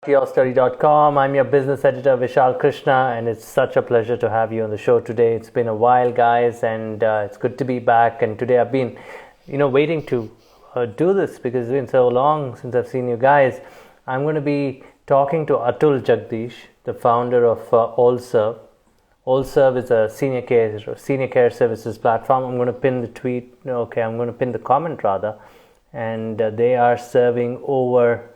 YourStory.com. I'm your business editor Vishal Krishna, and it's such a pleasure to have you on the show today. It's been a while, guys, and it's good to be back. And today I've been, waiting to do this because it's been so long since I've seen you guys. I'm going to be talking to Atul Jagadish, the founder of Alserv. Alserv is a senior care services platform. I'm going to pin the tweet. Okay, I'm going to pin the comment rather, and they are serving over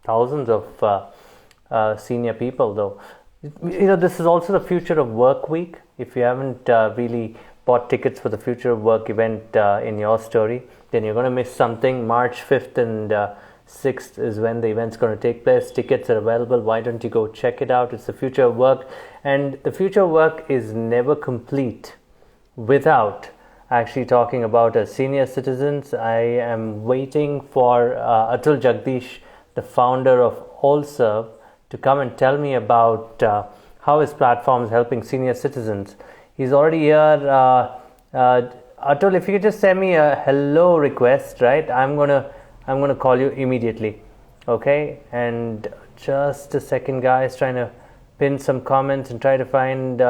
thousands of senior people. Though this is also the Future of Work week. If you haven't really bought tickets for the Future of Work event in your story, then you're going to miss something. March 5th and 6th is when the event's going to take place. Tickets are available. Why don't you go check it out? It's the Future of Work, and the Future of Work is never complete without actually talking about senior citizens. I am waiting for Atul Jagadish, the founder of Alserv, to come and tell me about how his platform is helping senior citizens. He's already here. Atul, if you could just send me a hello request, right? I'm gonna call you immediately. Okay, and just a second, guys. Trying to pin some comments and try to find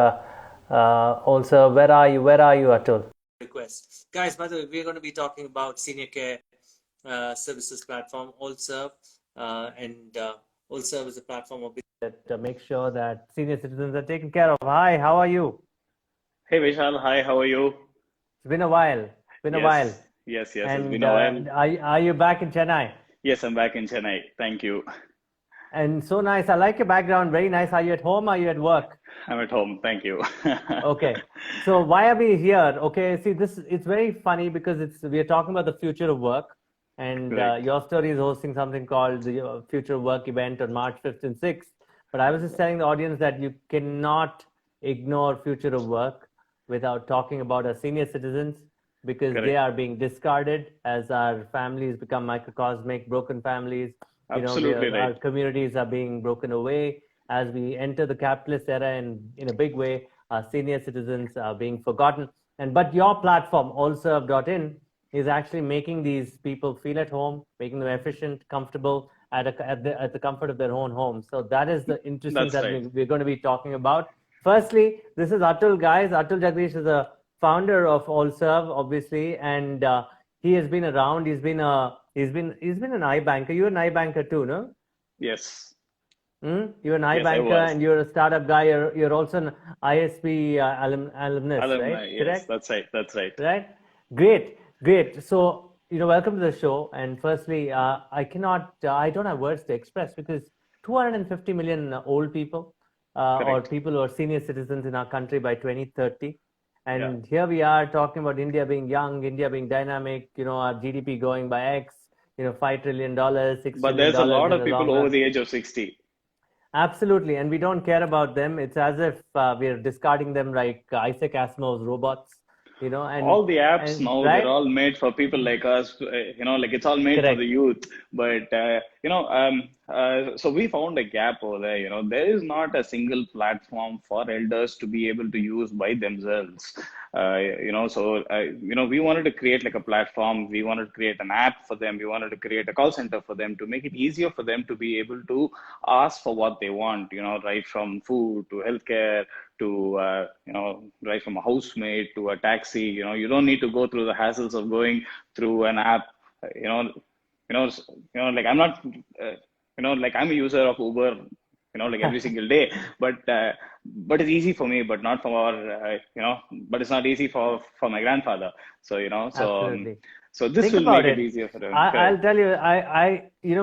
Alserv. Where are you, Atul? Request. Guys, by the way, we're going to be talking about senior care services platform, Alserv, and Alserv is a platform that makes sure that senior citizens are taken care of. Hi, how are you? Hey Vishal, hi, how are you? It's been a while. Yes, And it's been a while. Are you back in Chennai? Yes, I'm back in Chennai. Thank you. And so nice. I like your background. Very nice. Are you at home or are you at work? I'm at home. Thank you. Okay. So why are we here? Okay. See, it's very funny because we are talking about the future of work, and your story is hosting something called the Future of Work event on March 5th and 6th. But I was just telling the audience that you cannot ignore future of work without talking about our senior citizens, because they are being discarded as our families become microcosmic, broken families. Absolutely right. Our communities are being broken away. As we enter the capitalist era in a big way, our senior citizens are being forgotten. But your platform, allserve.in, is actually making these people feel at home, making them efficient, comfortable at the comfort of their own home. So that is the interesting we're going to be talking about. Firstly, this is Atul, guys. Atul Jagadish is a founder of Alserv, obviously, and he has been around. He's been an iBanker. You're an iBanker too, no? Yes. You're an iBanker, and you're a startup guy. You're also an ISP alumnus, right? Yes, correct? That's right. Right? Great. So, welcome to the show. And firstly, I don't have words to express, because 250 million old people or people who are senior citizens in our country by 2030. And here we are talking about India being young, India being dynamic, our GDP going by X, $5 trillion, $6 trillion. But there's a lot of people over the age of 60. Absolutely. And we don't care about them. It's as if we're discarding them like Isaac Asimov's robots, and all the apps now, they're all made for people like us, like it's all made for the youth. But, so we found a gap over there, there is not a single platform for elders to be able to use by themselves. We wanted to create like a platform. We wanted to create an app for them. We wanted to create a call center for them to make it easier for them to be able to ask for what they want, right from food to healthcare to, right from a housemate to a taxi. You don't need to go through the hassles of going through an app. Like I'm not, like I'm a user of Uber, like every single day, but it's easy for me, but not for but it's not easy for my grandfather. So so this will make it easier for them. I'll tell you,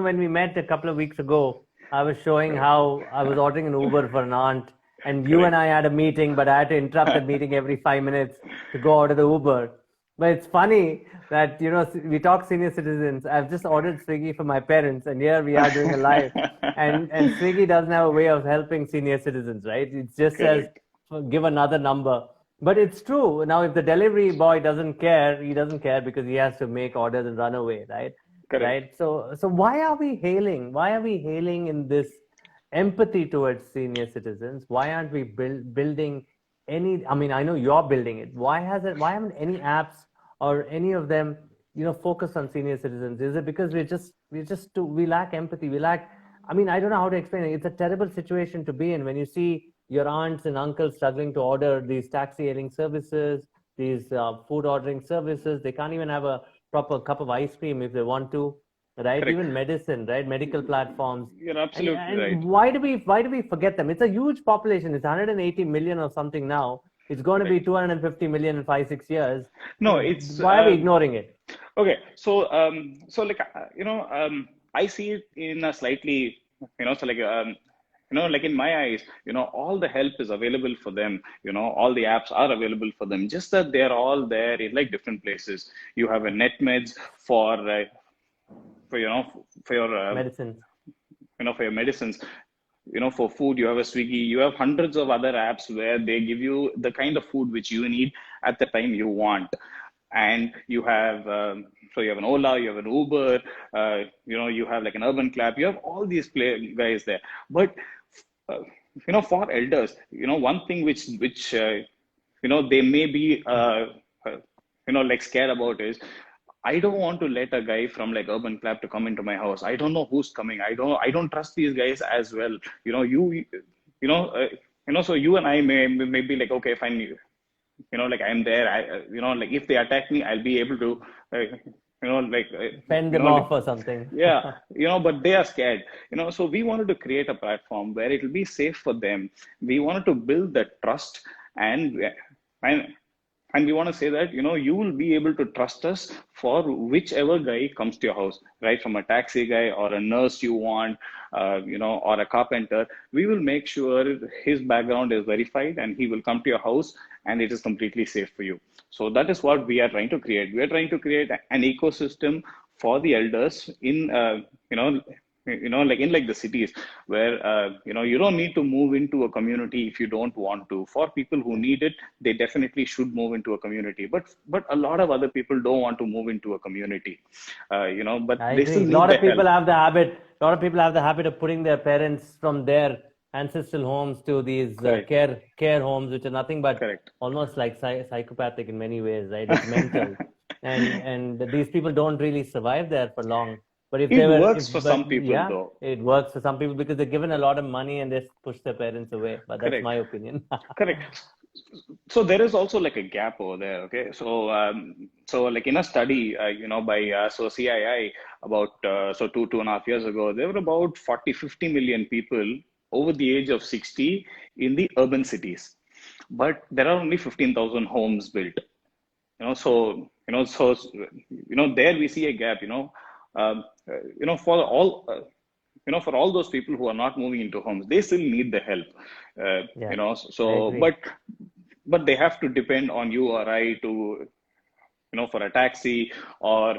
when we met a couple of weeks ago, I was showing how I was ordering an Uber for an aunt, and you and I had a meeting, but I had to interrupt the meeting every 5 minutes to go order the Uber. But it's funny that, we talk senior citizens. I've just ordered Swiggy for my parents, and here we are doing a live. and Swiggy doesn't have a way of helping senior citizens, right? It just says, give another number. But it's true. Now, if the delivery boy doesn't care, he doesn't care because he has to make orders and run away, right? Right. So why are we hailing? Why are we hailing in this empathy towards senior citizens? Why aren't we building any? I mean, I know you're building it. Why haven't any apps or any of them focus on senior citizens? Is it because we lack empathy? I mean, I don't know how to explain it. It's a terrible situation to be in when you see your aunts and uncles struggling to order these taxi hailing services, these food ordering services. They can't even have a proper cup of ice cream if they want to, right? Correct. Even medicine, right? Medical platforms. You're And, absolutely right. and why do we forget them? It's a huge population. It's 180 million or something now. It's going to be Correct. 250 million in 5-6 years. No, it's Why are we ignoring it? okay. So like I see it in a slightly, like in my eyes, all the help is available for them. All the apps are available for them. Just that they're all there in like different places. You have a NetMeds for for your Medicines. for your medicines. For food, you have a Swiggy. You have hundreds of other apps where they give you the kind of food which you need at the time you want. And you have you have an Ola, you have an Uber, you have like an Urban Clap. You have all these guys there. But for elders, one thing which they may be like scared about is, I don't want to let a guy from like Urban Clap to come into my house. I don't know who's coming. I don't trust these guys as well. So you and I may be like, okay, fine. Like I'm there. Like if they attack me, I'll be able to, Fend them off or something. yeah, but they are scared. So we wanted to create a platform where it will be safe for them. We wanted to build that trust, and and we want to say that, you will be able to trust us for whichever guy comes to your house, right? From a taxi guy or a nurse you want, or a carpenter. We will make sure his background is verified and he will come to your house and it is completely safe for you. So that is what we are trying to create. We are trying to create an ecosystem for the elders in, like in like the cities where you don't need to move into a community if you don't want to. For people who need it, they definitely should move into a community. But a lot of other people don't want to move into a community, but I they agree. still A need lot the of people help. have the habit. A lot of people have the habit of putting their parents from their ancestral homes to these Correct. care homes, which are nothing but Correct. almost like psychopathic in many ways, right? It's mental, and these people don't really survive there for long. But if they It were, works for but some people yeah, though. it works for some people because they're given a lot of money and they push their parents away. But that's Correct. my opinion. Correct. So there is also like a gap over there. Okay. So like in a study, by CII about 2.5 years ago, there were about 40-50 million people over the age of 60 in the urban cities, but there are only 15,000 homes built. There we see a gap. For all those people who are not moving into homes, they still need the help. Yeah, I So agree. but they have to depend on you or I to, for a taxi, or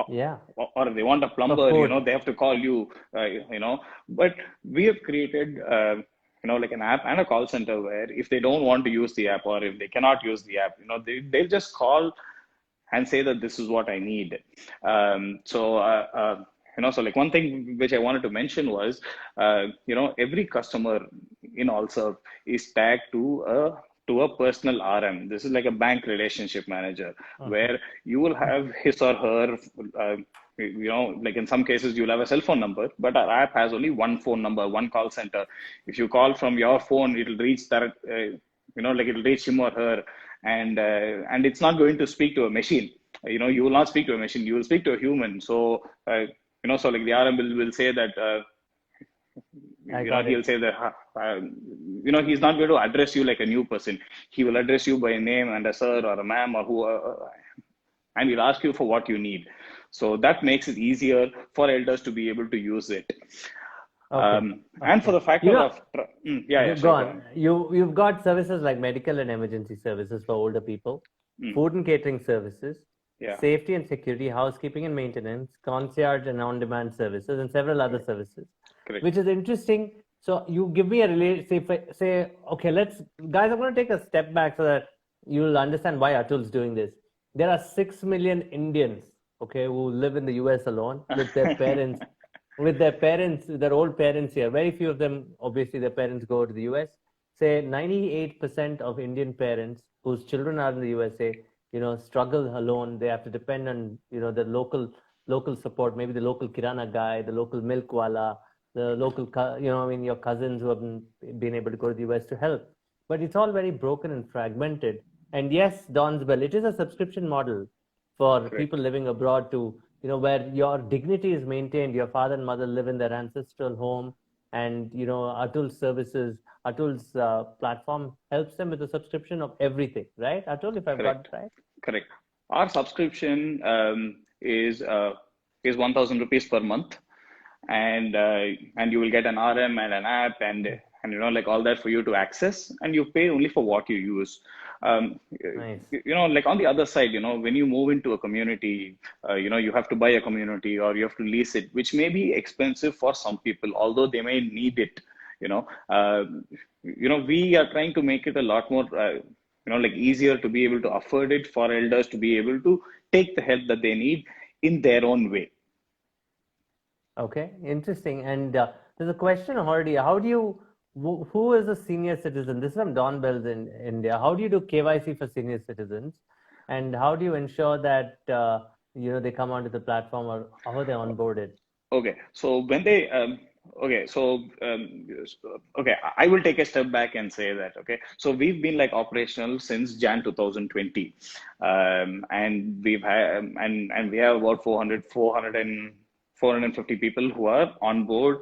Yeah, or if they want a for plumber, food. they have to call you. But we have created like an app and a call center where if they don't want to use the app, or if they cannot use the app, they'll just call and say that this is what I need. So like one thing which I wanted to mention was, every customer in Alserv is tagged to a personal RM. This is like a bank relationship manager, Mhm. where you will have his or her, like in some cases you'll have a cell phone number, but our app has only one phone number, one call center. If you call from your phone, it'll reach that, like it'll reach him or her, and it's not going to speak to a machine. You will not speak to a machine. You will speak to a human. So like the RM will say that. I got He'll it. say that, he's not going to address you like a new person. He will address you by a name and a sir or a ma'am or who, and he'll ask you for what you need. So that makes it easier for elders to be able to use it. Okay. And for Okay. the factor of, yeah, Go sure, go on. on. You've got services like medical and emergency services for older people, Mm, food and catering services, yeah, safety and security, housekeeping and maintenance, concierge and on-demand services, and several other correct, services, correct. which is interesting. So you give me a relate. Say, if I say, okay, guys, I'm going to take a step back so that you'll understand why Atul's doing this. There are 6 million Indians, okay, who live in the US alone with their old parents here. Very few of them, obviously, their parents go to the US. Say 98% of Indian parents whose children are in the USA struggle alone. They have to depend on, the local support, maybe the local kirana guy, the local milk wala, the local, your cousins who haven't been able to go to the US to help. But it's all very broken and fragmented. And yes, Don's Bell, it is a subscription model for Correct. people living abroad to, where your dignity is maintained. Your father and mother live in their ancestral home, and Atul's services, Atul's platform helps them with a subscription of everything, right? Atul, if I've got it Correct. right. Correct. Our subscription is 1,000 rupees per month, and you will get an RM and an app and like all that for you to access, and you pay only for what you use. Nice. Like on the other side, when you move into a community, you have to buy a community or you have to lease it, which may be expensive for some people, although they may need it. You know, uh, we are trying to make it a lot more, like easier to be able to afford it for elders to be able to take the help that they need in their own way. Okay, interesting. And there's a question already. How do you, who is a senior citizen? This is from Don Bells in India. How do you do KYC for senior citizens? And how do you ensure that, they come onto the platform, or how are they onboarded? Okay, so when they okay, so okay, I will take a step back and say that okay, so we've been like operational since Jan 2020, and we've had and we have about 450 people who are on board,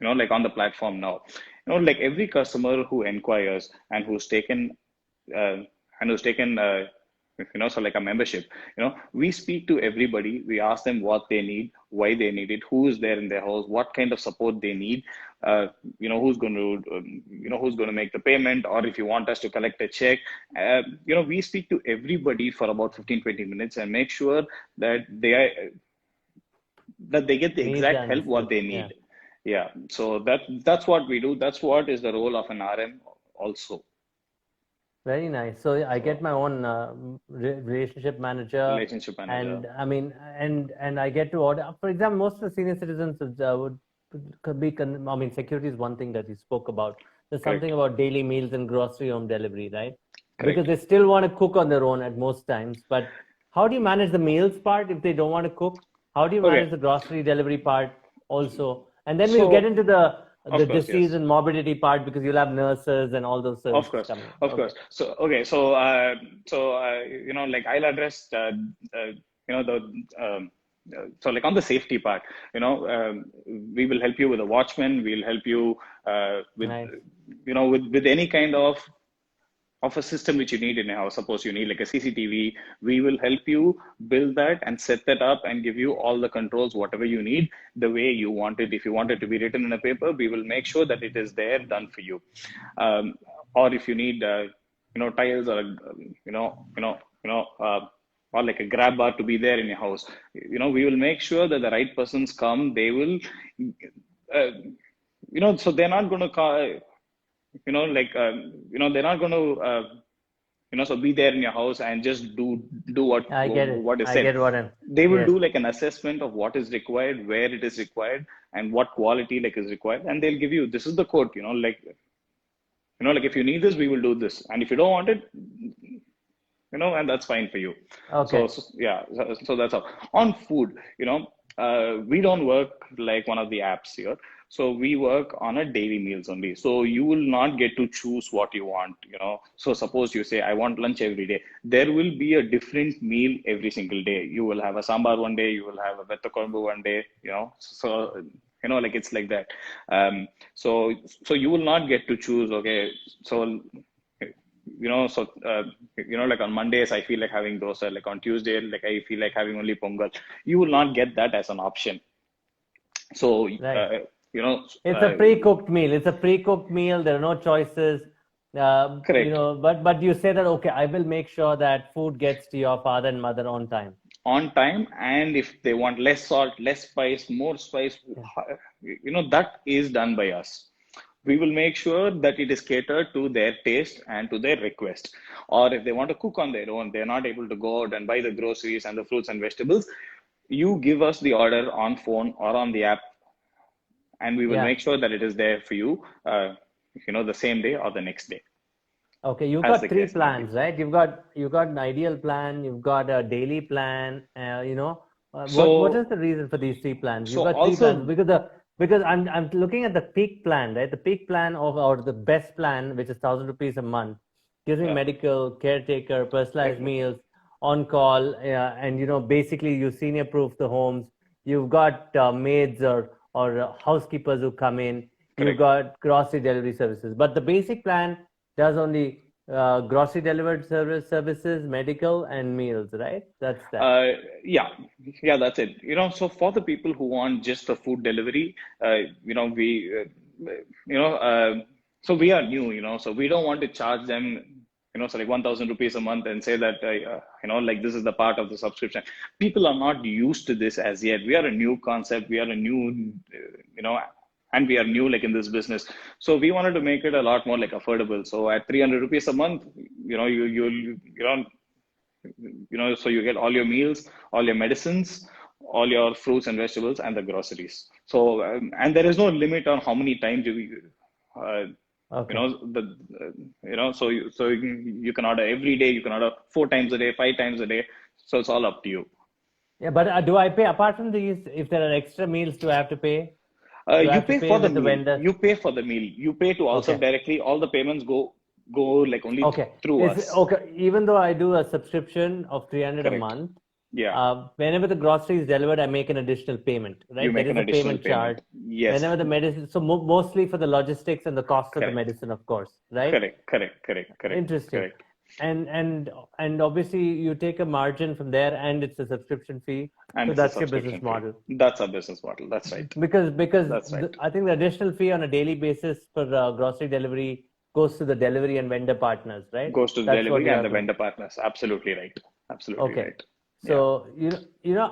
like on the platform now. Like every customer who inquires and who's taken uh, so like a membership, we speak to everybody. We ask them what they need, why they need it, who is there in their house, what kind of support they need, who's going to who's going to make the payment, or if you want us to collect a check. We speak to everybody for about 15-20 minutes and make sure that they get the Needs exact help what understood. they Yeah. need. Yeah, so that's what we do. That's what is the role of an RM also. Very nice. So I get So my own relationship manager, relationship manager. and I mean, and I get to order. For example, most of the senior citizens would could be. I mean, security is one thing that you spoke about. There's Correct. something about daily meals and grocery home delivery, right? Because Correct. they still want to cook on their own at most times. But how do you manage the meals part if they don't want to cook? How do you Okay. manage the grocery delivery part also? And then we'll get So into the of course, disease yes. and morbidity part, because you'll have nurses and all those Of services course, coming. of Okay. course. So okay, like I'll address the so like on the safety part, we will help you with a watchman. We'll help you with Nice. with any kind of a system which you need in a house. Suppose you need like a CCTV, we will help you build that and set that up and give you all the controls, whatever you need, the way you want it. If you want it to be written in a paper, we will make sure that it is there, done for you. Or if you need, tiles or or like a grab bar to be there in your house, we will make sure that the right persons come. They will, uh, so they're not going to call they're not going to so be there in your house and just do I get it. what is I said. get what I'm. They will Yes. do like an assessment of what is required, where it is required, and what quality like is required, and they'll give you, this is the code, like if you need this, we will do this, and if you don't want it, and that's fine for you. So, Okay. yeah, so that's all. On food, we don't work like one of the apps here. So we work on a daily meals only. So you will not get to choose what you want. So suppose you say, I want lunch every day. There will be a different meal every single day. You will have a sambar one day. You will have a betta kombu one day. So like it's like that. So you will not get to choose. Okay, so so like on Mondays I feel like having dosa, like on Tuesday like I feel like having only pongal. You will not get that as an option. So Right. you know It's a uh, pre-cooked meal. It's a pre-cooked meal. There are no choices. correct. But you say that, okay, I will make sure that food gets to your father and mother on time. On time, and if they want less salt, less spice, more spice, Yeah. that is done by us. We will make sure that it is catered to their taste and to their request. Or if they want to cook on their own, they're not able to go out and buy the groceries and the fruits and vegetables, you give us the order on phone or on the app, and we will Yeah. make sure that it is there for you, the same day or the next day. Okay, you've as got the three case may be. plans, right? You've got an ideal plan, you've got a daily plan. What is So the reason for these three plans? You've so got three plans also, because I'm looking at the peak plan, right? The peak plan of or the best plan, which is 1,000 rupees a month, gives me yeah, medical, caretaker, personalized definitely. meals, on call, and basically you senior proof the homes. You've got maids or housekeepers who come in. You've Correct. got grocery delivery services, but the basic plan does only grocery delivered services, medical, and meals, right? That's that. Uh, yeah, yeah, that's it. So for the people who want just the food delivery, you know, uh, so we are new, so we don't want to charge them, so like 1,000 rupees a month and say that, like this is the part of the subscription. People are not used to this as yet. We are a new concept. We are a new, and we are new like in this business. So we wanted to make it a lot more like affordable. So at 300 rupees a month, so you get all your meals, all your medicines, all your fruits and vegetables, and the groceries. So, and there is no limit on how many times uh, Okay. you can order every day, you can order 4 times a day, 5 times a day. So it's all up to you. Yeah, but do I pay apart from these? If there are extra meals, do I have to pay? Do I You have to pay pay for the with the meal. vendor? You pay for the meal. You pay to Alserv Okay. directly. All the payments go like only Okay. through Is us. okay. Even though I do a subscription of 300 a Correct. month, Yeah. whenever the grocery is delivered, I make an additional payment, You right? There make is an a additional payment charge. payment. Yes. Whenever the medicine, so mostly for the logistics and the cost of the Correct. medicine, of course, right? Correct. Correct. Correct. Correct. Interesting. Correct. And obviously you take a margin from there, and it's a subscription fee. And So it's a that's your business subscription fee. model. That's our business model. That's right. Because That's right. I think the additional fee on a daily basis for grocery delivery goes to the delivery and vendor partners, right? Goes to the That's what delivery you and are the doing. vendor partners. Absolutely right. Absolutely Okay. right. Yeah. So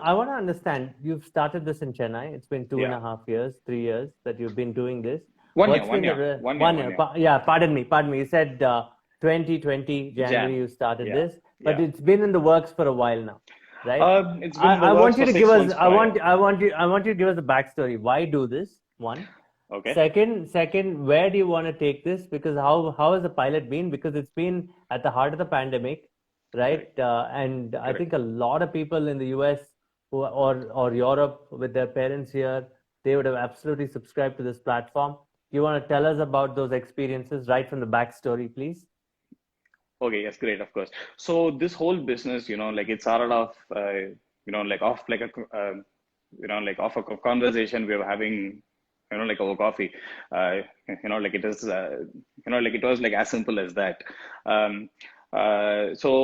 I want to understand. You've started this in Chennai. It's been two and Yeah. a half years, 3 years that you've been doing this. 1 year. What's One been year. the 1 year. 1 year? 1 year. Yeah, pardon me. You said 2020 January Jan. you started Yeah. this, but Yeah. it's been in the works for a while now, right? It's been in the I works want you for to give six us. months prior. I want you to give us a backstory. Why do this? One. Okay. Second, where do you want to take this? Because how has the pilot been? Because it's been at the heart of the pandemic, right? Correct. And I Correct. think a lot of people in the US or Europe with their parents here, they would have absolutely subscribed to this platform. You want to tell us about those experiences right from the backstory, please? Okay. Yes. Great. Of course. So this whole business, like it started off, like off like like off a conversation we were having, like over coffee. Uh, like it is, like it was like as simple as that. Um, so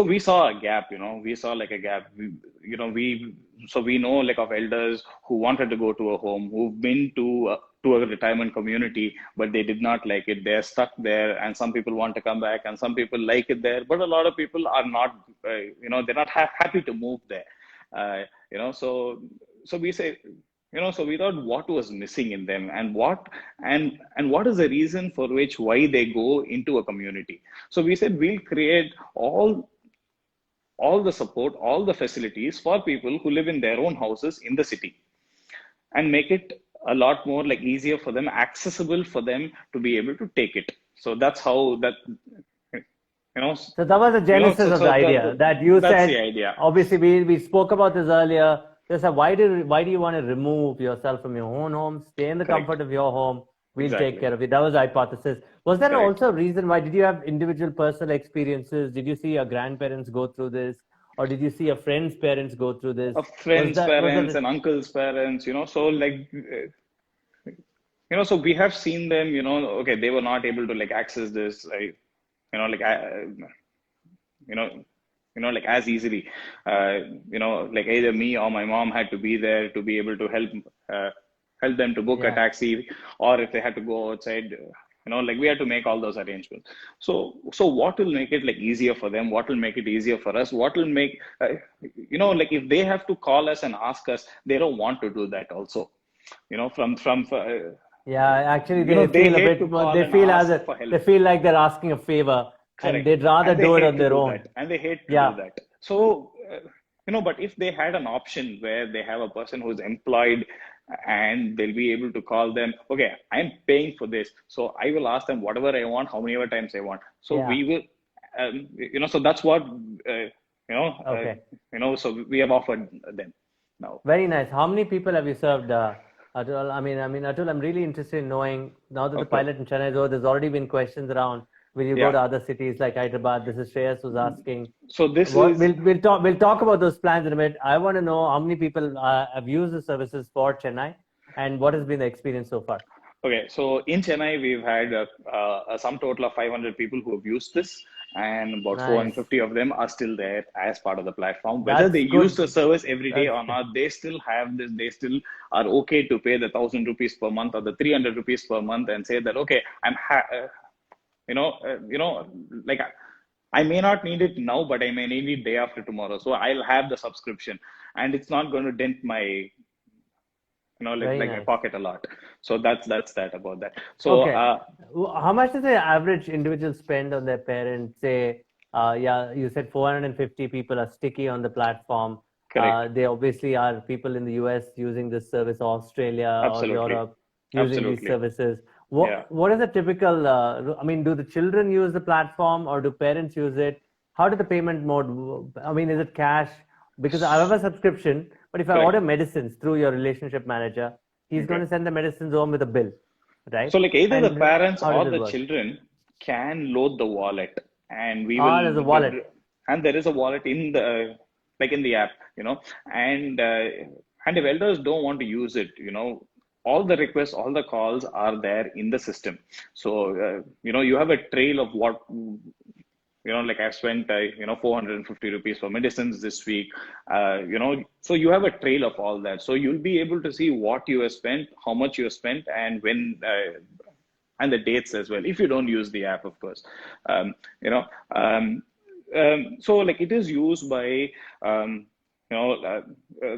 we saw a gap, we saw like a gap. We know like of elders who wanted to go to a home, who've been to a retirement community, but they did not like it. They're stuck there, and some people want to come back, and some people like it there, but a lot of people are not, they're not happy to move there. So we say, so we thought what was missing in them, and what is the reason for which why they go into a community. So we said we'll create all the support, all the facilities for people who live in their own houses in the city, and make it a lot more like easier for them, accessible for them to be able to take it. So that's how that, you know So that was the genesis of the idea that you that's said. the idea. Obviously, we spoke about this earlier. Just why do you want to remove yourself from your own home? Stay in the Correct. comfort of your home. We'll take Exactly. care of it. That was the hypothesis. Was there Correct. also a reason why? Did you have individual personal experiences? Did you see your grandparents go through this, or did you see your friends' parents go through this? Of friends' Was parents that and uncles' parents, so like, so we have seen them, okay, they were not able to like access this, like, you know, like as easily, like either me or my mom had to be there to be able to help them to book a yeah? taxi, or if they had to go outside, like we had to make all those arrangements. So what will make it like easier for them? What will make it easier for us? What will make, like if they have to call us and ask us, they don't want to do that also, from Yeah, actually, they they feel a hate bit to more. call They and feel as ask a, for they help. feel like they're asking a favor, and Correct. they'd rather And they do it hate on to their do own. that. And they hate to do Yeah. that. So, but if they had an option where they have a person who's employed and they'll be able to call them, okay, I'm paying for this, so I will ask them whatever I want, how many times I want. So Yeah. we will, so that's what, Okay. so we have offered them now. Very nice. How many people have you served, Atul? I mean, Atul, I'm really interested in knowing now that the Of course. pilot in Chennai is over, there's already been questions around. Will you go Yeah. to other cities like Hyderabad? This is Shreyas who's asking. So this What is, we'll talk about those plans in a minute. I want to know how many people have used the services for Chennai, and what has been the experience so far. okay, so in Chennai, we've had a sum total of 500 people who have used this, and about Nice. 450 of them are still there as part of the platform. Whether That's they use good. the service every day That's or not, they still have this, they still are okay to pay the 1,000 rupees per month or the 300 rupees per month and say that, okay, you know, like I may not need it now, but I may need it day after tomorrow. So I'll have the subscription, and it's not going to dent my, very like my nice. pocket a lot. So that's that about that. So Okay. How much does the average individual spend on their parents? Say, yeah, you said 450 people are sticky on the platform. correct, They obviously are people in the US using this service, or Australia or absolutely, Europe using these absolutely, services. yeah. What is a typical? I mean, do the children use the platform or do parents use it? How do the payment mode? I mean, is it cash? Because I have a subscription, but if I Correct. order medicines through your relationship manager, he's going Okay. to send the medicines home with a bill, right? So like either the And parents how or does it the work? children can load the wallet, and we Ah, there's a will, wallet. and there is a wallet in the, like in the app, and and if elders don't want to use it, all the requests, all the calls are there in the system. So you have a trail of what, like I've spent, 450 rupees for medicines this week, so you have a trail of all that. So you'll be able to see what you have spent, how much you have spent, and when, and the dates as well, if you don't use the app, of course. Um, you know, so like it is used by, you know, uh,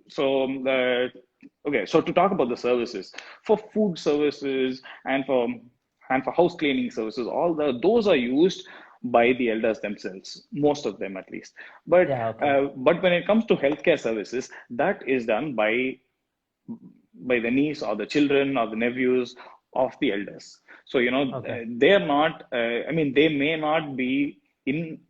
so okay, so to talk about the services for food services and for house cleaning services, those are used by the elders themselves, most of them at least. But Yeah, okay. but when it comes to healthcare services, that is done by the niece or the children or the nephews of the elders. So Okay. they are not. I mean, they may not be in,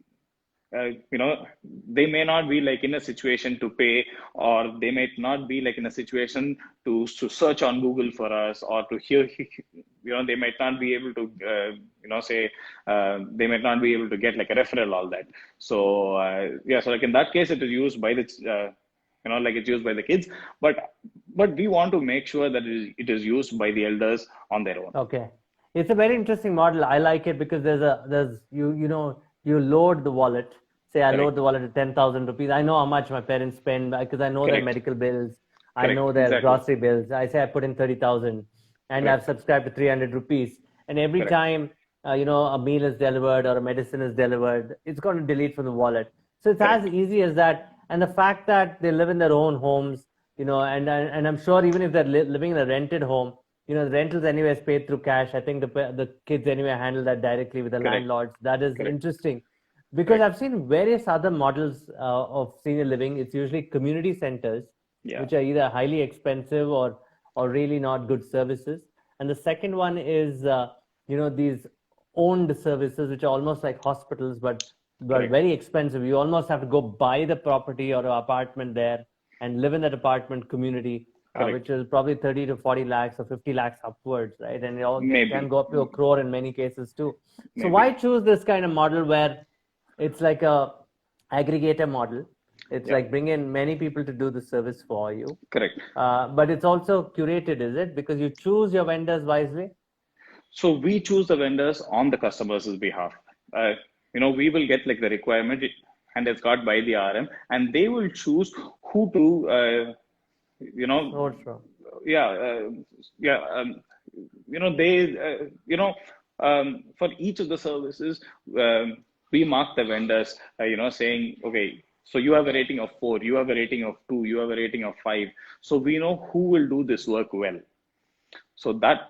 uh, you know they may not be like in a situation to pay, or they might not be like in a situation to search on Google for us, or to hear, they might not be able to, say, they might not be able to get like a referral, all that. So yeah, so like in that case, it is used by the, like it's used by the kids, but we want to make sure that it is used by the elders on their own. Okay. It's a very interesting model. I like it because you load the wallet. Say I load Correct, the wallet at 10,000 rupees. I know how much my parents spend because I know their correct, medical bills. I correct, know their exactly, grocery bills. I say I put in 30,000 and I've correct, subscribed to 300 rupees. And every correct, time, a meal is delivered or a medicine is delivered, it's going to delete from the wallet. So it's as correct, easy as that. And the fact that they live in their own homes, and I'm sure even if they're living in a rented home, the rentals anyway is paid through cash. I think the kids anyway handle that directly with the correct, landlords. That is correct, interesting because correct. I've seen various other models of senior living. It's usually community centers, Yeah, which are either highly expensive or really not good services. And the second one is these owned services, which are almost like hospitals, but correct, very expensive. You almost have to go buy the property or an apartment there and live in that apartment community, correct. which is probably 30 to 40 lakhs or 50 lakhs upwards, right? And it can Maybe, go up to a crore in many cases too. So why maybe. choose this kind of model where it's like a aggregator model? It's Yeah, like bring in many people to do the service for you. correct. But it's also curated, is it? Because you choose your vendors wisely? So we choose the vendors on the customer's behalf. Uh, we will get like the requirement, and it's got by the RM, and they will choose who to, you know, So true. yeah, yeah. They, for each of the services, we mark the vendors, saying, okay, so you have a rating of 4, you have a rating of 2, you have a rating of 5. So we know who will do this work well. So that,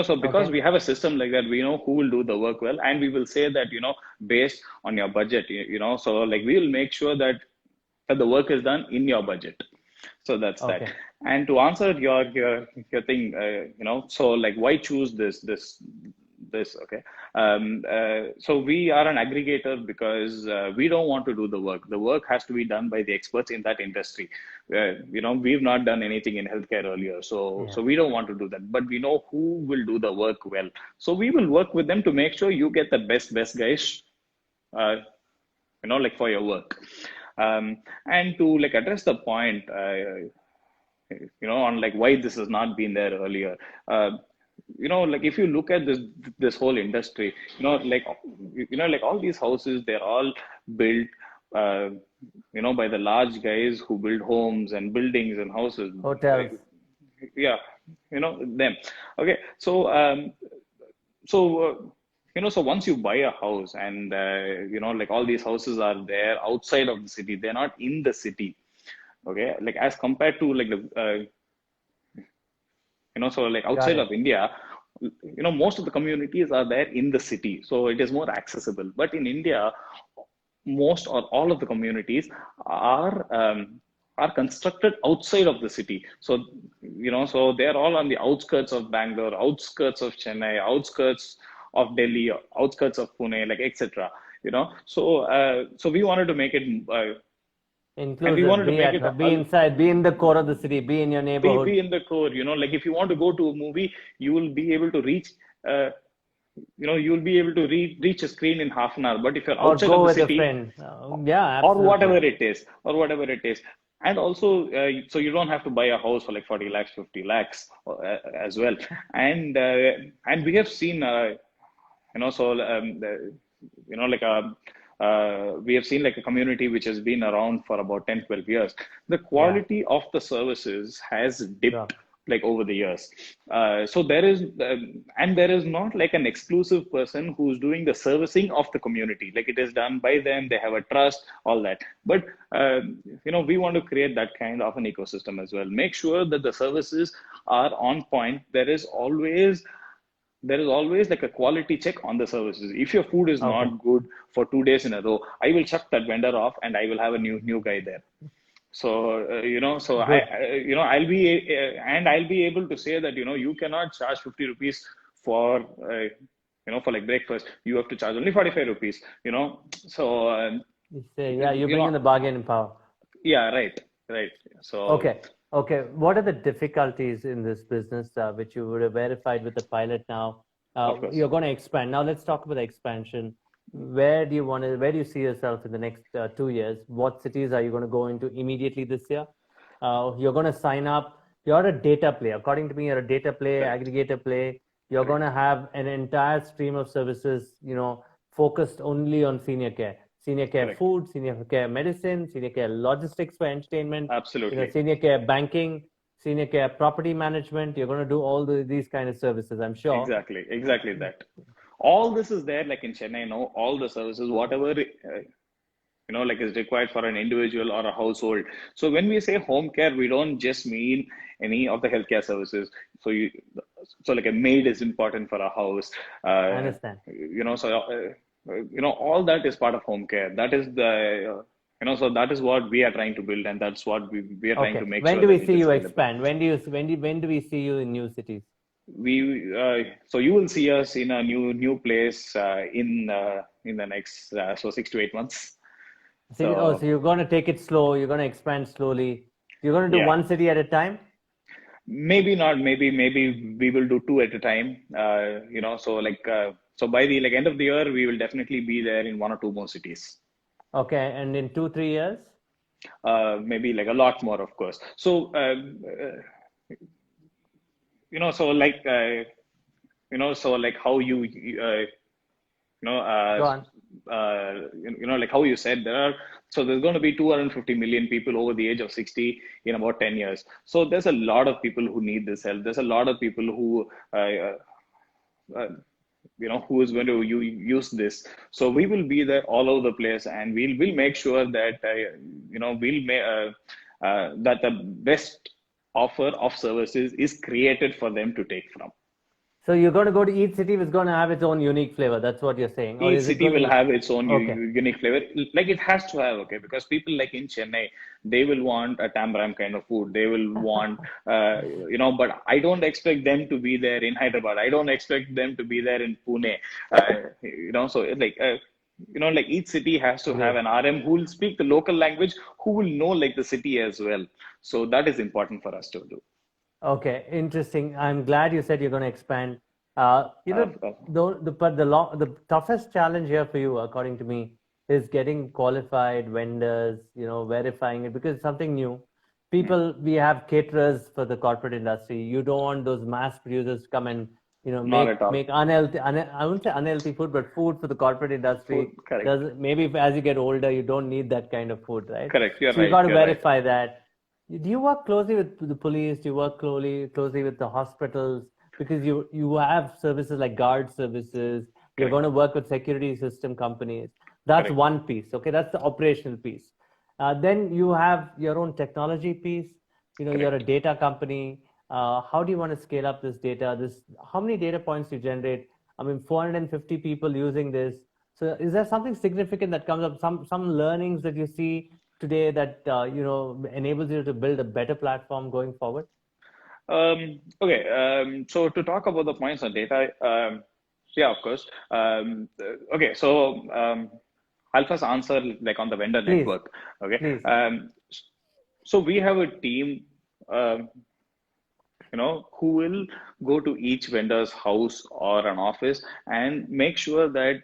So because Okay. we have a system like that, we know who will do the work well, and we will say that, based on your budget, so like we will make sure that the work is done in your budget. So that's that. Okay. And to answer your thing, so like why choose this? Okay. So we are an aggregator because we don't want to do the work. The work has to be done by the experts in that industry. We've not done anything in healthcare earlier, so Yeah. so we don't want to do that. But we know who will do the work well. So we will work with them to make sure you get the best guys, uh, like for your work. And to like address the point, on like why this has not been there earlier. Like if you look at this whole industry, like all these houses, they're all built, uh, by the large guys who build homes and buildings and houses. Hotels. Yeah, them. Okay, so once you buy a house and like all these houses are there outside of the city, they're not in the city. Okay, like as compared to like the so like Got outside it. of India, most of the communities are there in the city, so it is more accessible. But in India, most or all of the communities are constructed outside of the city. So so they're all on the outskirts of Bangalore, outskirts of Chennai, outskirts of Delhi, outskirts of Pune, like etc. So we wanted to make it, and we Inclusive. wanted to Be make it at be inside. Be in the core of the city. Be in your be neighborhood, in the core. Like if you want to go to a movie, you will be able to reach. Uh, you'll be able to reach a screen in half an hour. But if you're or outside of go the with a city, friend. Yeah, or absolutely. whatever it is, and also so you don't have to buy a house for like 40 lakhs, 50 lakhs as well. And we have seen, so like we have seen like a community which has been around for about 10-12 years. The Yeah. quality of the services has Sure. dipped like over the years. So there is, and there is not like an exclusive person who's doing the servicing of the community. Like it is done by them, they have a trust, all that. But we want to create that kind of an ecosystem as well. Make sure that the services are on point. There is always like a quality check on the services. If your food is Okay. not good for 2 days in a row, I will chuck that vendor off and I will have a new guy there. So so Good. I'll be able to say that you cannot charge 50 rupees for for like breakfast. You have to charge only 45 rupees. So You say, yeah, you bring in the bargaining power. yeah, right. So Okay. Okay. What are the difficulties in this business, which you would have verified with the pilot now? of course. You're going to expand. Now let's talk about the expansion. Where do you see yourself in the next 2 years? What cities are you going to go into immediately this year? You're going to sign up. You're a data play. According to me, you're a data play, Correct. aggregator play. You're going Correct. to have an entire stream of services, focused only on senior care Correct. food, senior care medicine, senior care logistics for entertainment, Absolutely. senior care banking, senior care property management. You're going to do all these kind of services, I'm sure. Exactly that. All this is there, like in Chennai, all the services, whatever like is required for an individual or a household. So when we say home care, we don't just mean any of the healthcare services. So like a maid is important for a house. I Uh, understand. so all that is part of home care. That is so that is what we are trying to build, and that's what we are trying to Okay. make When sure do we that it see is you scalable. expand? When do we see you in new cities? So you will see us in a new place in the next 6 to 8 months. So So you're going to take it slow. You're going to expand slowly. You're going to do yeah, one city at a time. maybe not. Maybe we will do two at a time. So like so by the like end of the year, we will definitely be there in one or two more cities. Okay. And in 2, 3 years? Maybe like a lot more, of course. So so like so like how you know, Go on. like how you said, there's going to be 250 million people over the age of 60 in about 10 years. So there's a lot of people who need this help. There's a lot of people who, uh, who is going to use this. So we will be there all over the place, and we'll make sure that, we'll make, that the best offer of services is created for them to take from. So you're going to go to each city is going to have its own unique flavor. That's what you're saying, or Each is it city going to will be have its own okay? unique flavor. Like it has to have, okay, because people like in Chennai, they will want a tambaram kind of food. They will want, but I don't expect them to be there in Hyderabad. I don't expect them to be there in Pune. So like each city has to have Great. an RM who will speak the local language, who will know like the city as well. So that is important for us to do. Okay, interesting. I'm glad you said you're going to expand. Uh, uh, The toughest challenge here for you, according to me, is getting qualified vendors, verifying it because it's something new. mm, We have caterers for the corporate industry. You don't want those mass producers to come and, Not at all. make I wouldn't say unhealthy food, but food for the corporate Food, industry. correct, Does maybe if, as you get older, you don't need that kind of food, right? correct. You're So you right. got to You're right. verify that. Do you work closely with the police? Do you work closely with the hospitals? Because you have services like guard services. You're going Correct, to work with security system companies. That's correct, one piece. Okay, that's the operational piece. Then you have your own technology piece. You're a correct. data company. How do you want to scale up this data? How many data points do you generate? I mean, 450 people using this. So is there something significant that comes up? Some learnings that you see today that enables you to build a better platform going forward? Okay, so to talk about the points on data, yeah, of course. Okay, so I'll first answer like on the vendor Please, network. Okay, please. so we have a team, who will go to each vendor's house or an office and make sure that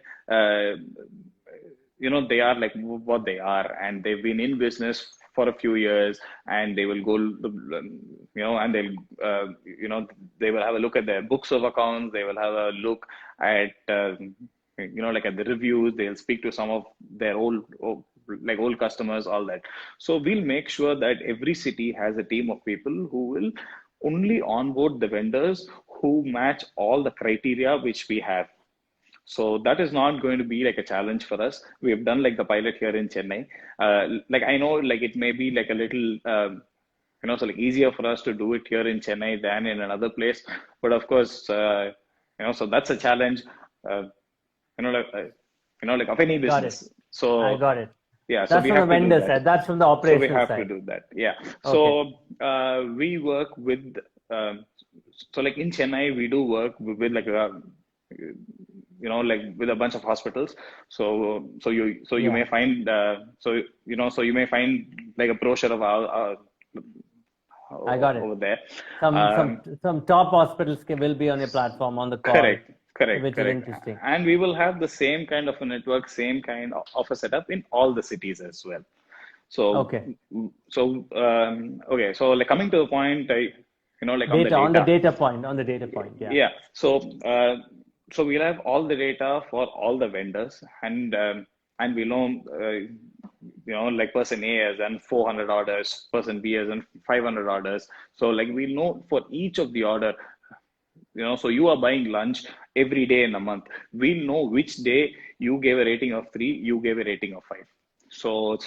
they are like what they are, and they've been in business for a few years, and they will go, and they will have a look at their books of accounts. They will have a look at like at the reviews. They'll speak to some of their old customers, all that. So we'll make sure that every city has a team of people who will only onboard the vendors who match all the criteria which we have. So that is not going to be like a challenge for us. We have done like the pilot here in Chennai. Like I know, like it may be like a little, so like easier for us to do it here in Chennai than in another place. But of course, so that's a challenge, uh, like of any Got it. business. I So got it. yeah, so That's we from the have to do vendor that. side. That's from the So we operational have to side. do that. Yeah. Okay. So we work with, so like in Chennai, we do work with like like with a bunch of hospitals. So you Yeah. may find so you may find like a brochure of our I got it. over there. Some some Um, some top hospitals will be on your platform on the call, Correct, correct, which is correct. interesting. And we will have the same kind of a network, same kind of a setup in all the cities as well. So, Okay. okay. So like coming to the point, like on the Data on the data. data point. On the data point. Yeah. Yeah. So we'll have all the data for all the vendors, and we know, like person A has done 400 orders, person B has done 500 orders. So like we know for each of the order, so you are buying lunch every day in a month. We'll know which day you gave a rating of 3, you gave a rating of 5. So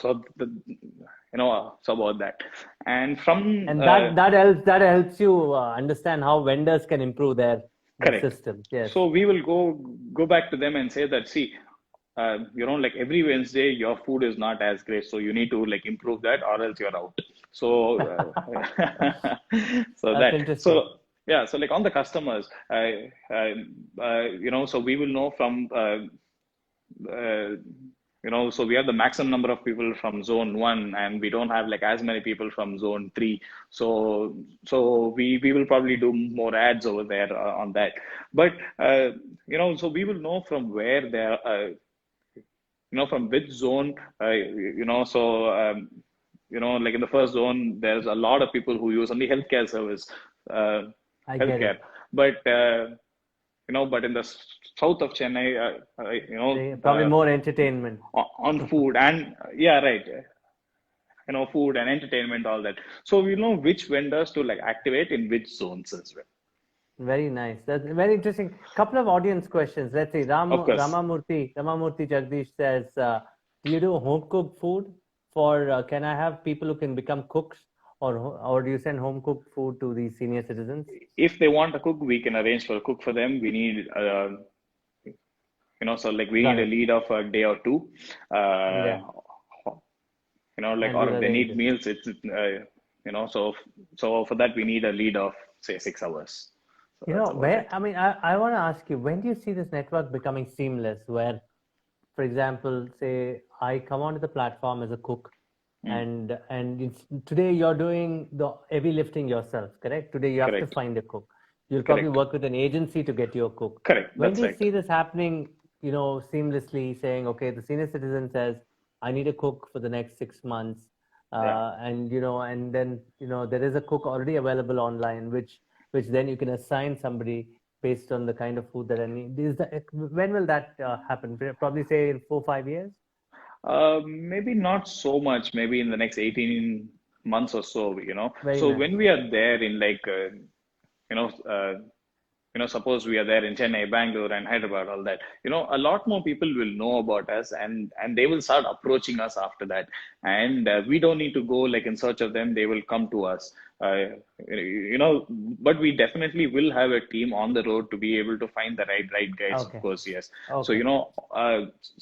about that. And from And that helps you understand how vendors can improve their correct. system. Yes. So we will go back to them and say that, see, like every Wednesday your food is not as great, so you need to like improve that, or else you're out. So so That's that interesting. so yeah, so like on the customers, so we will know from uh, so we have the maximum number of people from zone 1, and we don't have like as many people from zone 3. So we will probably do more ads over there on that. But so we will know from where they're from which zone, like in the first zone, there's a lot of people who use only healthcare service, uh, I get healthcare. it. But in the south of Chennai, Probably more entertainment. on food and yeah, right, food and entertainment, all that. So we know which vendors to like activate in which zones as well. Very nice. That's very interesting. Couple of audience questions. Let's see. Of course. Ramamurthy Jagdish says, do you do home cooked food for, can I have people who can become cooks, or do you send home cooked food to these senior citizens? If they want a cook, we can arrange for a cook for them. We need so like we Got need a it. lead of a day or two. Uh, Yeah, like, and or you'll if they arrange need it. meals, so for that we need a lead of say 6 hours. So You that's know, about where it. I mean, I want to ask you, when do you see this network becoming seamless? Where, for example, say I come onto the platform as a cook, Mm, and today you're doing the heavy lifting yourself, correct? Today you have to correct, find a cook. You'll probably correct, work with an agency to get your cook. correct. When do That's you right. see this happening? Seamlessly saying, okay, the senior citizen says, I need a cook for the next 6 months, Yeah. and then there is a cook already available online, which then you can assign somebody based on the kind of food that I need. When will that happen? Probably say in 4 5 years. Maybe not so much, maybe in the next 18 months or so, Very So nice. when we are there in like, you know, uh, suppose we are there in Chennai, Bangalore, and Hyderabad, all that, a lot more people will know about us, and they will start approaching us after that. And we don't need to go like in search of them; they will come to us. But we definitely will have a team on the road to be able to find the right guys, of Okay. course, yes. So Okay.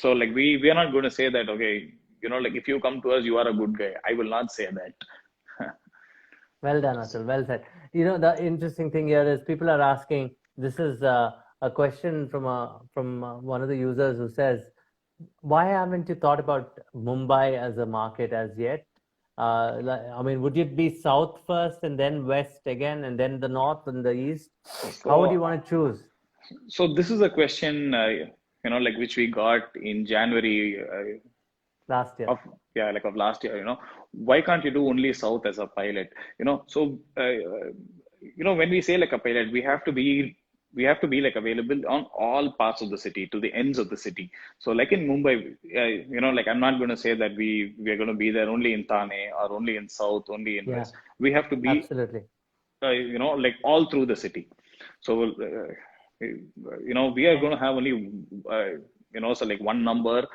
so like we are not going to say that, okay, like if you come to us, you are a good guy. I will not say that. Well done, Atul. Well said. The interesting thing here is people are asking. This is a question from one of the users who says, "Why haven't you thought about Mumbai as a market as yet? I mean, would it be south first and then west again and then the north and the east? How would you So want to choose?" So this is a question, like which we got in January Last year? of like of last year. Why can't you do only South as a pilot? When we say like a pilot, we have to be like available on all parts of the city to the ends of the city. So like in Mumbai, like I'm not going to say that we are going to be there only in Thane or only in South, only in Yeah, West. We have to be absolutely. like all through the city. So, we are going to have only, so like one number,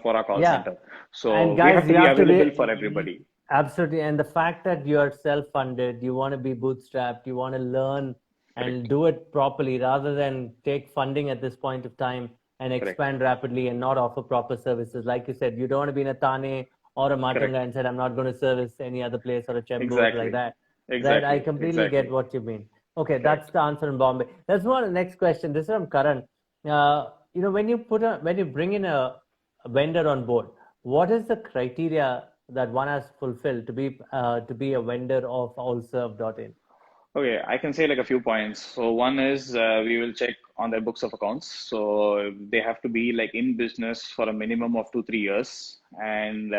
for our call Yeah. center. And So we have guys, to you be have to available for be everybody. absolutely, and the fact that you're self-funded, you want to be bootstrapped, you want to learn and Correct. do it properly rather than take funding at this point of time and Correct. expand rapidly and not offer proper services. Like you said, you don't want to be in a Thane or a Correct. Matunga and said, I'm not going to service any other place or a Chembur like Exactly. that. Right? I Exactly. completely get Exactly. what you mean. Okay, that's Correct. the answer in Bombay. Let's move on to the next question. This is from Karan. When you bring in a vendor on board, what is the criteria that one has fulfilled to be a vendor of allserve.in? Okay, I can say like a few points. So one is we will check on their books of accounts. So they have to be like in business for a minimum of 2 3 years, and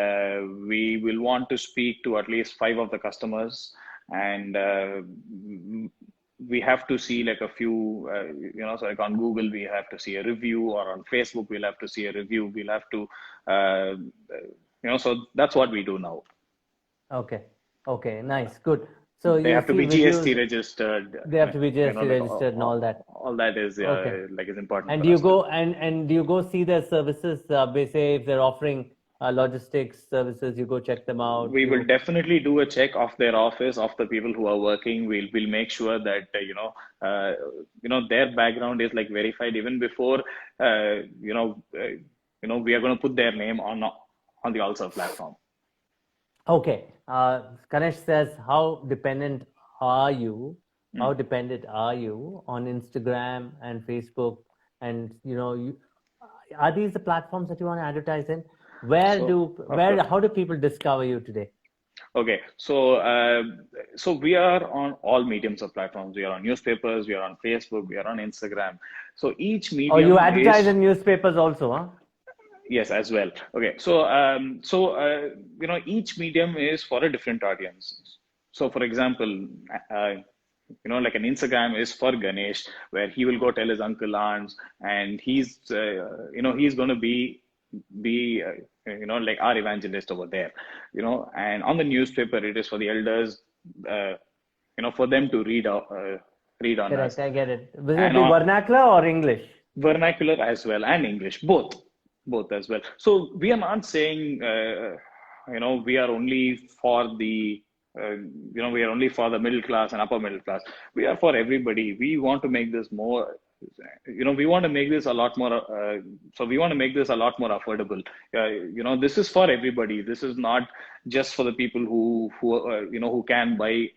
we will want to speak to at least five of the customers, and we have to see like a few, so like on Google we have to see a review, or on Facebook we'll have to see a review. We'll have to, so that's what we do now. Okay. Okay. Nice. Good. So They you have to see be GST reviews, registered, they have to be GST like registered and all that. all that is Okay. like is important And for do you us to go do. and do you go see their services? Say if they're offering logistics services, you go check them out. We will You definitely do a check of their office, of the people who are working. We'll make sure that their background is like verified even before we are going to put their name on the Alserv platform. Okay. Ganesh says, how dependent are you? How Mm. dependent are you on Instagram and Facebook? And are these the platforms that you want to advertise in? So of course. How do people discover you today? Okay, so we are on all mediums of platforms. We are on newspapers, we are on Facebook, we are on Instagram. So each Or you medium advertise is, in newspapers also, huh? yes, as well. Okay, so each medium is for a different audience. So for example, uh, like an Instagram is for Ganesh, where he will go tell his uncle, aunts, and he's going to be like our evangelist over there. And on the newspaper it is for the elders, uh, for them to read on Correct, us, I get it. Will it and be on vernacular or English? vernacular as well, and English, both as well. So we are not saying we are only for the we are only for the middle class and upper middle class. We are for everybody. We want to make this more, we want to make this a lot more, so we want to make this a lot more affordable. This is for everybody. This is not just for the people who can buy,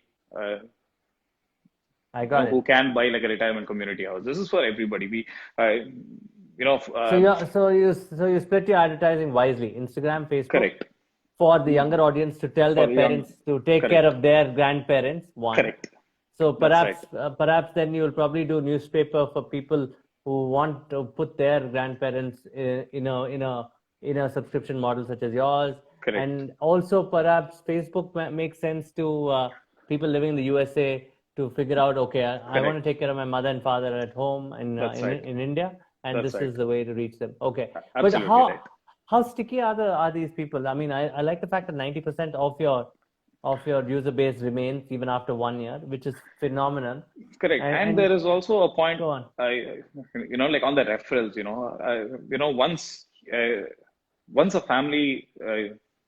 I got who it. can buy like a retirement community house. This is for everybody. So you split your advertising wisely, Instagram, Facebook, Correct. for the younger audience to tell For their the young, parents to take care correct, of their grandparents, one. correct. So That's right. perhaps then you'll probably do newspaper for people who want to put their grandparents in a subscription model such as yours. Correct. And also perhaps Facebook makes sense to people living in the USA to figure out, okay, I want to take care of my mother and father at home That's right. in India, and That's this right. is the way to reach them. Okay, but Absolutely how right. how sticky are these people? I mean, I like the fact that 90% of your user base remains even after 1 year, which is phenomenal. Correct. And And there is also a point, go on. like on the referrals, once a family,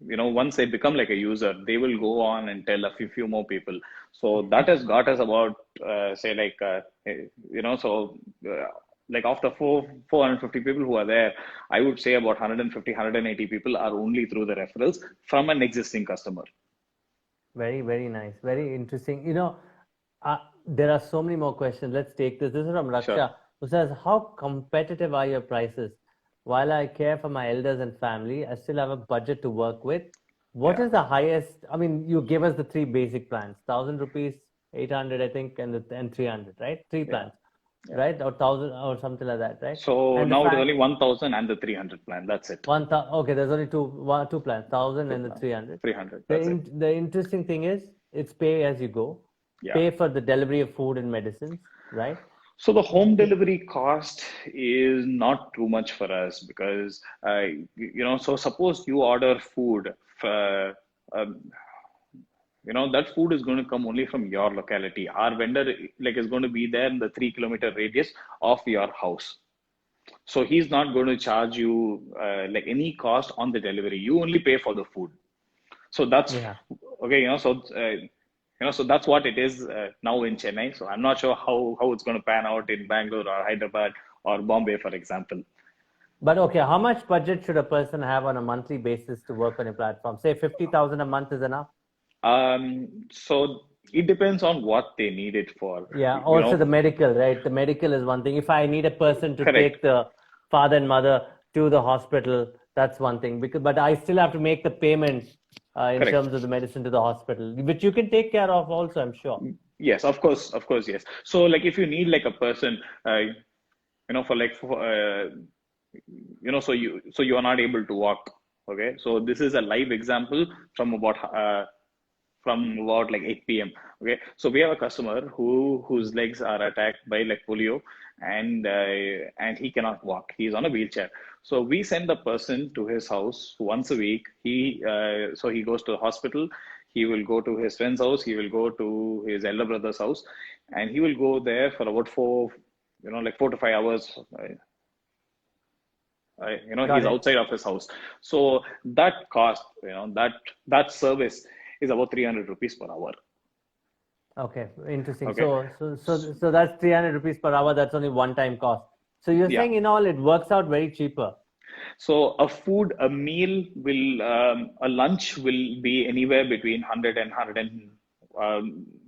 once they become like a user, they will go on and tell a few more people. So that has got us about, say, like, like after 450 people who are there, I would say about 150, 180 people are only through the referrals from an existing customer. Very, very nice. Very interesting. There are so many more questions. Let's take this. This is from Sure. Raksha, who says, how competitive are your prices? While I care for my elders and family, I still have a budget to work with. What is the highest? I mean, you give us the three basic plans: 1,000 rupees, 800, I think, and 300, right? Three plans, right? Or 1,000 or something like that, right? So And now it is only 1,000 and the 300 plan. That's it. Okay, there's only two plans, 1,000 and the 300. 300. That's it. The interesting thing is it's pay as you go. Yeah. Pay for the delivery of food and medicines, right? So the home delivery cost is not too much for us because, so suppose you order food, that food is going to come only from your locality. Our vendor is going to be there in the 3 kilometer radius of your house. So he's not going to charge you any cost on the delivery. You only pay for the food. So that's okay. So that's what it is now in Chennai. So I'm not sure how it's going to pan out in Bangalore or Hyderabad or Bombay, for example. But okay, how much budget should a person have on a monthly basis to work on a platform? Say 50,000 a month is enough. So it depends on what they need it for. Yeah. Also the medical, right? The medical is one thing. If I need a person to take the father and mother to the hospital, that's one thing. But I still have to make the payment in terms of the medicine to the hospital, which you can take care of also, I'm sure. Yes, of course, yes. So if you need a person, so you are not able to walk. Okay, so this is a live example from about 8 p.m. Okay, so we have a customer whose legs are attacked by polio, and he cannot walk. He's on a wheelchair. So we send the person to his house once a week. He goes to the hospital. He will go to his friend's house. He will go to his elder brother's house, and he will go there for about 4 to 5 hours. He's outside of his house. So that cost, that service is about 300 rupees per hour. Okay, interesting. Okay. So that's 300 rupees per hour. That's only one-time cost. So you're saying in all it works out very cheaper. So a meal will, a lunch will be anywhere between 100 and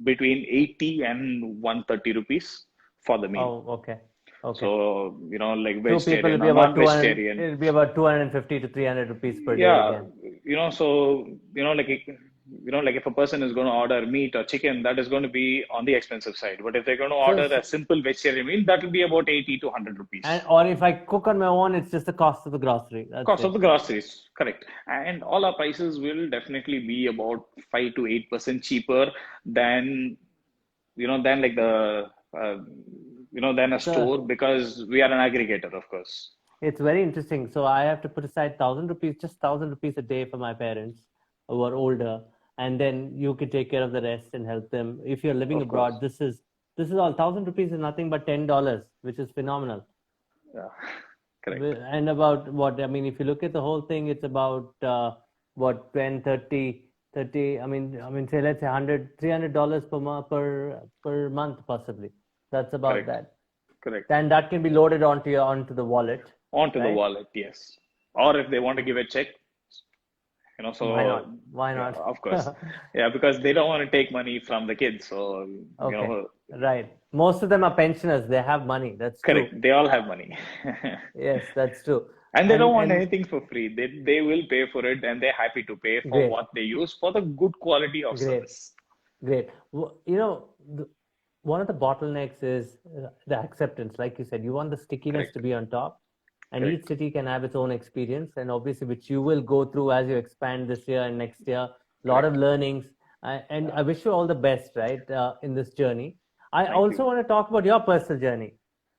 between 80 and 130 rupees for the meal. Oh, okay. Okay. So, vegetarian or non-vegetarian. It'll be about 250 to 300 rupees per day. Yeah. So, if a person is going to order meat or chicken, that is going to be on the expensive side. But if they're going to order a simple vegetarian meal, that will be about 80 to 100 rupees. Or if I cook on my own, it's just the cost of the grocery. Cost of the groceries, correct. And all our prices will definitely be about 5 to 8% cheaper than than a store, because we are an aggregator, of course. It's very interesting. So I have to put aside 1,000 rupees, just 1,000 rupees a day for my parents who are older. And then you can take care of the rest and help them. If you're living abroad, this is all. 1,000 rupees is nothing but $10, which is phenomenal. Yeah, correct. And about what, I mean, if you look at the whole thing, it's about 10, 30 30, say let's say $300 per month possibly. That's about Correct. that. Correct. And that can be loaded onto the wallet, Onto the right? wallet, yes. Or if they want to give a check, Why not? so Why yeah, not? of course. Yeah, because they don't want to take money from the kids. So, Okay, right. Most of them are pensioners. They have money. That's true. correct. They all have money. Yes, that's true. And they don't want And anything for free. They will pay for it, and they're happy to pay for great, what they use for the good quality of great, service. great. One of the bottlenecks is the acceptance. Like you said, you want the stickiness to Correct. be on top, and each Correct. city can have its own experience, and obviously, which you will go through as you expand this year and next year. A lot of Correct. learnings, and Yeah. I wish you all the best, right, in this journey. I Thank also you. want to talk about your personal journey.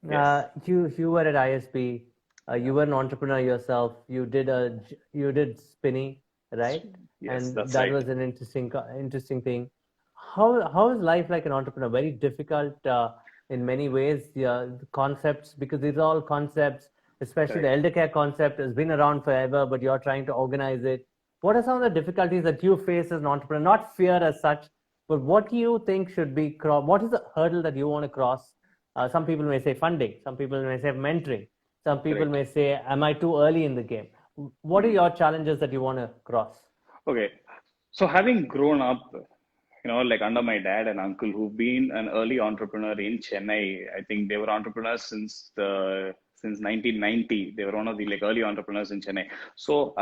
Yes. You were at ISB. You Yeah. were an entrepreneur yourself. You did spinning, right? Yes, And that's that right. was an interesting thing. How is life like an entrepreneur? Very difficult in many ways. The concepts, because these are all concepts, especially the Correct. elder care concept has been around forever, but you're trying to organize it. What are some of the difficulties that you face as an entrepreneur? Not fear as such, but what do you think should be what is the hurdle that you want to cross? Some people may say funding, some people may say mentoring, some people Correct. may say, am I too early in the game? What are Hmm. your challenges that you want to cross? Okay. So having grown up, like under my dad and uncle who've been an early entrepreneur in Chennai, I think they were entrepreneurs since 1990. They were one of the like early entrepreneurs in Chennai. So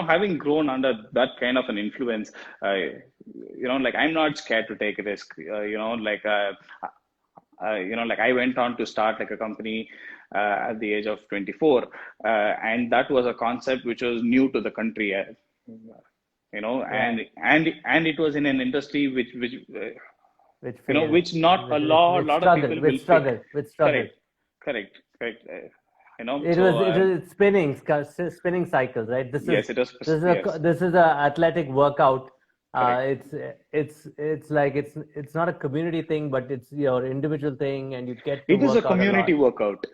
having grown under that kind of an influence, like I'm not scared to take a risk. Like I went on to start like a company at the age of 24, and that was a concept which was new to the country. Right. And it was in an industry Which failed, which not a which lot of struggled, people will fit. which struggled. Correct, correct. It was spinning cycles, right? Yes, it was. Yes, This is a athletic workout. correct. It's like it's not a community thing, but it's your individual thing, and you get to It is a work out a community lot. workout.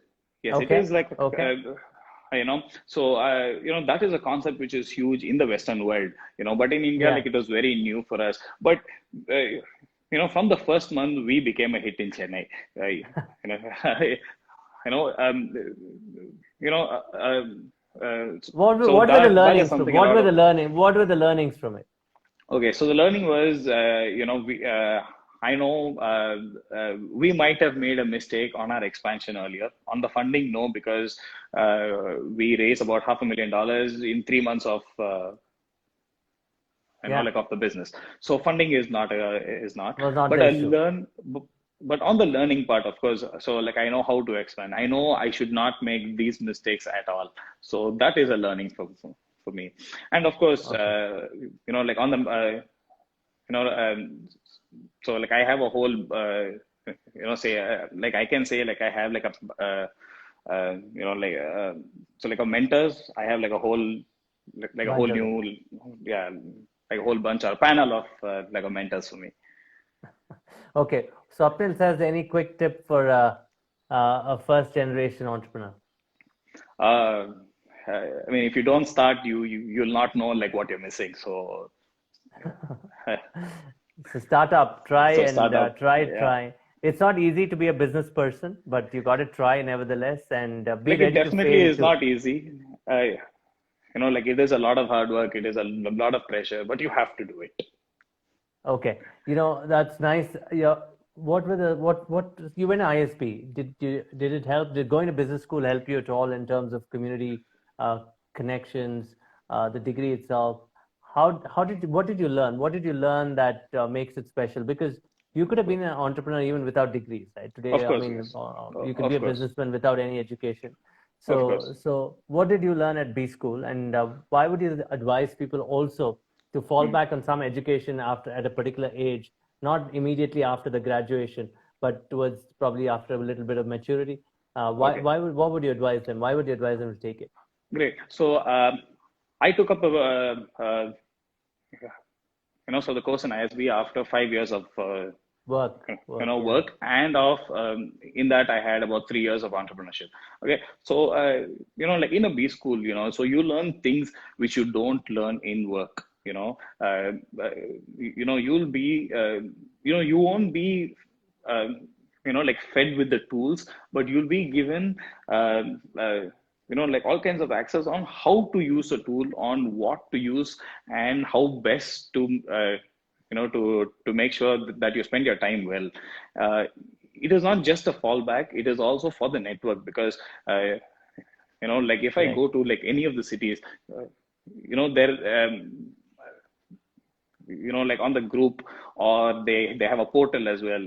Yes, it is Okay, like, okay, so, that is a concept which is huge in the Western world, but in India, yeah, like it was very new for us. But, from the first month, we became a hit in Chennai. You know, you know, um, you know, so what were the that is learnings from? something a lot of. What were the learnings from it? Okay, so the learning was, I know we might have made a mistake on our expansion earlier. On the funding, no, because we raised about $500,000 in 3 months of, Yeah, like of the business. So funding is not, was not but the I issue. learn, but on the learning part, of course, so like I know how to expand. I know I should not make these mistakes at all. So that is a learning for me. And of course, Okay, like on the, you know, so like I have a whole, say, like I can say like I have like a, so like a mentors, I have like a whole, like a whole bunch of them. new, yeah, like a whole bunch or panel of like a mentors for me. Okay, Swapnil says any quick tip for a first generation entrepreneur? Uh, I mean, if you don't start, you'll not know like what you're missing. So, So start up, so start up. Yeah. try. It's not easy to be a business person, but you got to try nevertheless, and be Like it ready to definitely fail is too. not easy. Like it is a lot of hard work. It is a lot of pressure, but you have to do it. Okay, that's nice. Yeah, what were the what you went to ISP? Did it help? Did going to business school help you at all in terms of community uh, connections, the degree itself? How did what did you learn? What did you learn that makes it special? Because you could have been an entrepreneur even without degrees, right? Of Today, I course, mean, yes. you could be Of a course, businessman without any education. of So, course. what did you learn at B school, and why would you advise people also to fall Hmm. back on some education after at a particular age, not immediately after the graduation, but towards probably after a little bit of maturity? Okay, What would you advise them? Why would you advise them to take it? great. So I took up so the course in ISB after 5 years of Yeah. work, and of in that I had about 3 years of entrepreneurship. Okay, so like in a B school, so you learn things which you don't learn in work. You'll be, you won't be, like fed with the tools, but you'll be given, uh, uh, like all kinds of access on how to use a tool, on what to use, and how best to, to make sure that you spend your time well. Uh, it is not just a fallback; it is also for the network, because like if I go Correct. to like any of the cities, there, like on the group, or they have a portal as well.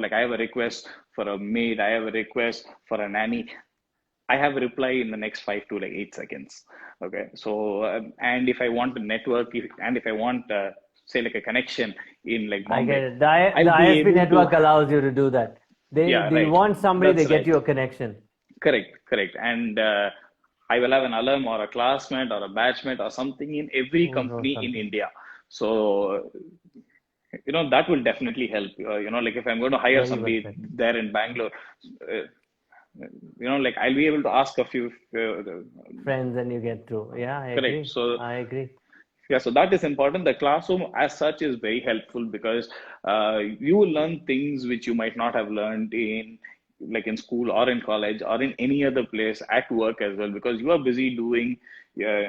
Like I have a request for a maid, I have a request for a nanny, I have a reply in the next 5 to like 8 seconds. Okay, so and if I want to network, and if I want, say like a connection in like I get Bombay, it. The I'll be ISP able to. network allows you to do that. Yeah, They right. want somebody, they That's get right. you a connection. Correct. And I will have an alum or a classmate or a batchmate or something in every Who knows company in something? India. So that will definitely help. Like if I'm going to hire Very well somebody said. there in Bangalore, uh, like I'll be able to ask a few. Friends and you get through. Yeah, I Correct. agree. So I agree. yeah, so that is important. The classroom as such is very helpful, because you will learn things which you might not have learned in, like in school or in college or in any other place, at work as well, because you are busy doing, uh,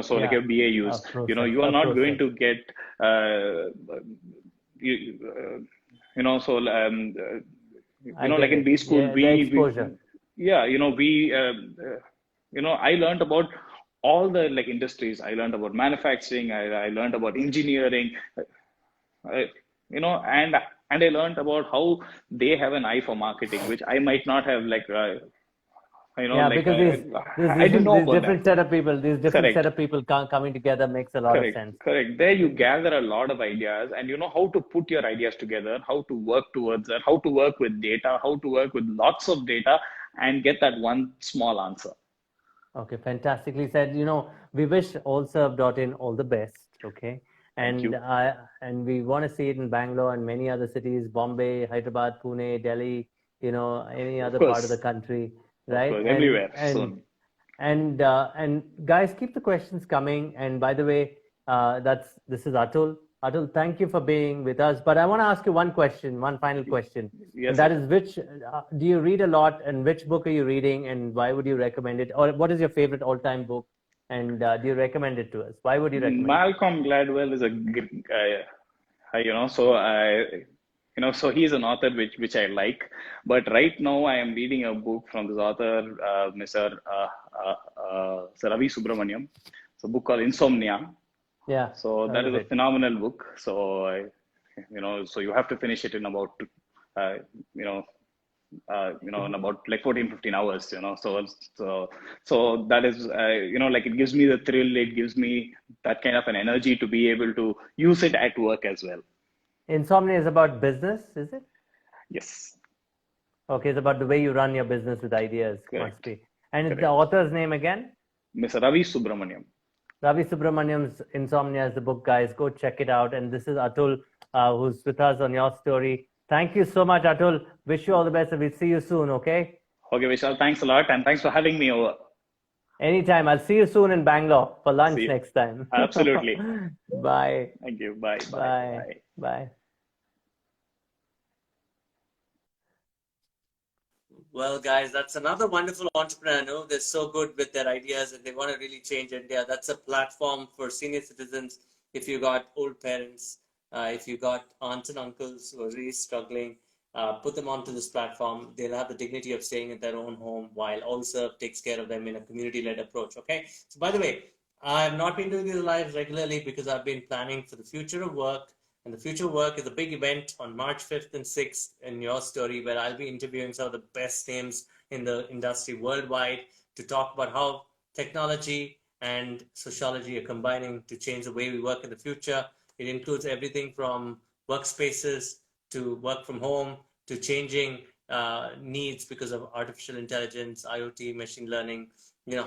so like Yeah, your BAUs, a process, you are a not going process. to get, you, so I get like in it. B school, Yeah, the exposure. yeah, I learned about all the like industries. I learned about manufacturing. I learned about engineering. I, and I learned about how they have an eye for marketing, which I might not have, like, Yeah, like because I didn't know these about that. different set of people, these different set Correct. of people coming together makes a lot of Correct, sense. correct. There you gather a lot of ideas, and you know how to put your ideas together, how to work towards that, how to work with data, how to work with lots of data, and get that one small answer. Okay, fantastically said. We wish Allserve.in all the best. Okay, Thank you. and we want to see it in Bangalore and many other cities, Bombay, Hyderabad, Pune, Delhi. Any Of other part of the course, country, of right? course, everywhere soon. And guys, keep the questions coming. And by the way, this is Atul. Atul, thank you for being with us. But I want to ask you one question, one final question, and Yes, that sir. is, which do you read a lot, and which book are you reading, and why would you recommend it, or what is your favorite all-time book, and do you recommend it to us? Why would you recommend it? Malcolm Gladwell is a good guy. So so he's an author which I like. But right now I am reading a book from this author, Sir Ravi Subramaniam. It's a book called Insomnia. Yeah, So heard that is of a it. phenomenal book. So so you have to finish it in about, uh, you know, in about like 14, 15 hours, so that is, like it gives me the thrill, it gives me that kind of an energy to be able to use it at work as well. Insomnia is about business, is it? Yes, Okay, it's about the way you run your business with ideas, must correct, be. And it's the correct. author's name again? Mr. Ravi Subramaniam. Ravi Subramaniam's Insomnia is the book, guys. Go check it out. And this is Atul, who's with us on Your Story. Thank you so much, Atul. Wish you all the best, and we'll see you soon, okay? Okay, Vishal, thanks a lot, and thanks for having me over. Anytime. I'll see you soon in Bangalore for See lunch you. next time. Absolutely. Bye. Thank you. Bye, bye, Bye. bye. Bye. Well, guys, that's another wonderful entrepreneur. No, they're so good with their ideas and they want to really change India. That's a platform for senior citizens. If you got old parents, if you got aunts and uncles who are really struggling, put them onto this platform. They'll have the dignity of staying in their own home while also takes care of them in a community-led approach. Okay. So, by the way, I've not been doing these lives regularly because I've been planning for the future of work. And the Future Work is a big event on March 5th and 6th in Your Story, where I'll be interviewing some of the best names in the industry worldwide to talk about how technology and sociology are combining to change the way we work in the future. It includes everything from workspaces to work from home to changing needs because of artificial intelligence, IoT, machine learning,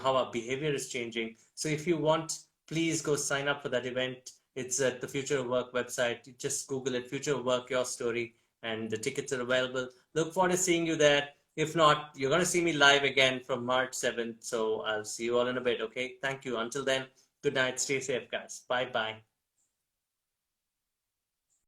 how our behavior is changing. So if you want, please go sign up for that event. It's at the Future of Work website. You just Google it, Future of Work, Your Story, and the tickets are available. Look forward to seeing you there. If not, you're going to see me live again from March 7th. So I'll see you all in a bit, okay? Thank you. Until then, good night. Stay safe, guys. Bye bye.